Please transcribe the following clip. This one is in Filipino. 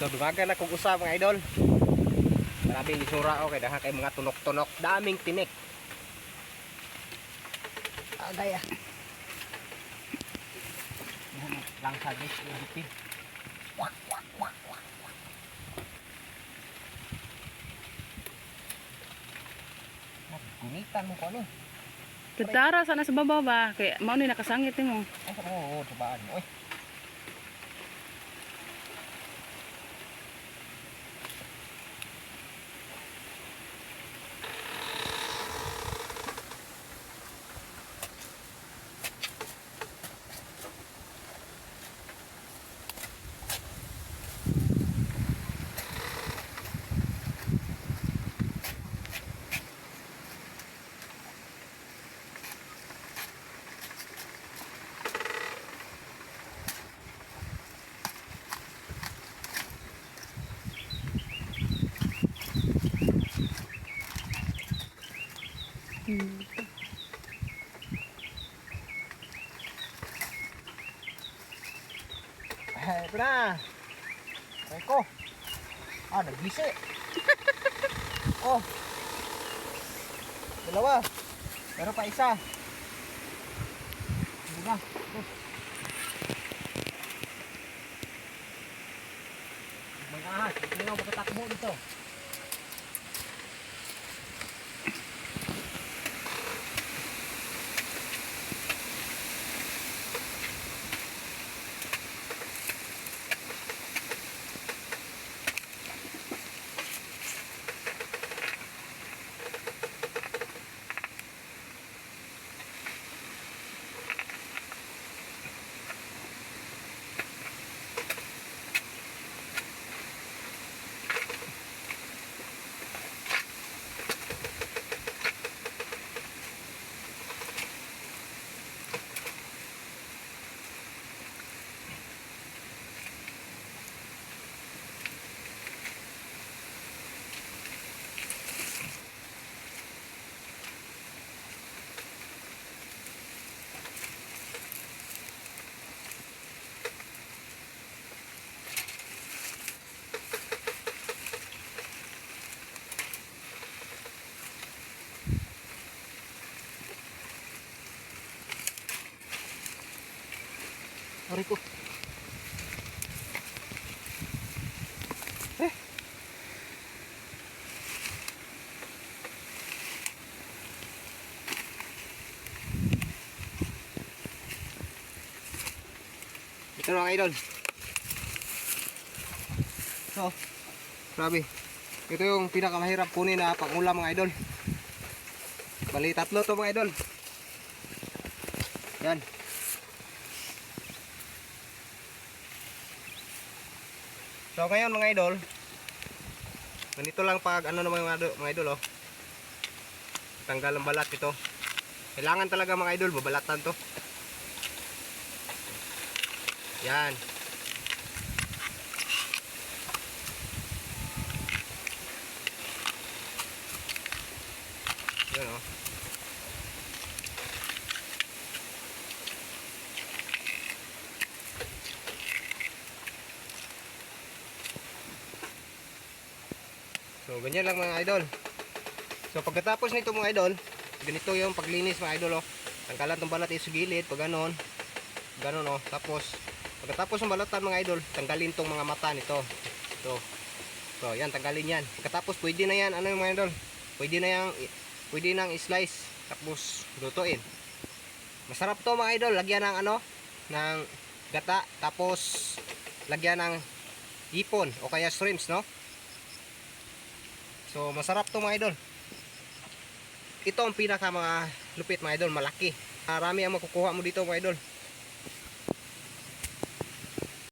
So dumagan na kung usa mga idol. Maraming lisura o kay daha kay mga tunok-tunok, daming tinik. Agay ah. Lang sa guys, ibutid. Wak wak wak wak. Gunitan mo ko ano? Tutara sana sa baba ba? Kaya mao ni nakasangit mo. Oo, tubaan mo. Oy. Ito na. Eko. Nagbisi. Oh. Dalawa. Pero pa isa. Hindi na. Mga ahas. Hindi na ako pagkatakbo dito. Aray ko. Ito na mga idol. So, grabe. Ito yung pinakamahirap kunin na pang-ulam mga idol. Bali, 3 to mga idol. Yan. So ngayon mga idol, ganito lang pag ano naman mga idol oh. Tanggal ang balat ito. Kailangan talaga mga idol, babalatan to. Yan. Yan oh. So ganyan lang mga idol. So pagkatapos nito mga idol, ganito yung paglinis mga idol oh. Tanggalan tong balat sa gilid pag ganon. Ganon oh. Tapos pagkatapos ng balatan mga idol, tanggalin tong mga mata nito. Ito. So yan, tanggalin yan. Pagkatapos pwede na yan, ano yung mga idol? Pwede nang i-slice tapos lutuin. Masarap to mga idol, lagyan ng ano, ng gata, tapos lagyan ng hipon o kaya shrimps, no? So masarap to mga idol. Ito ang pinaka mga lupit mga idol, malaki. Marami ang makukuha mo dito mga idol.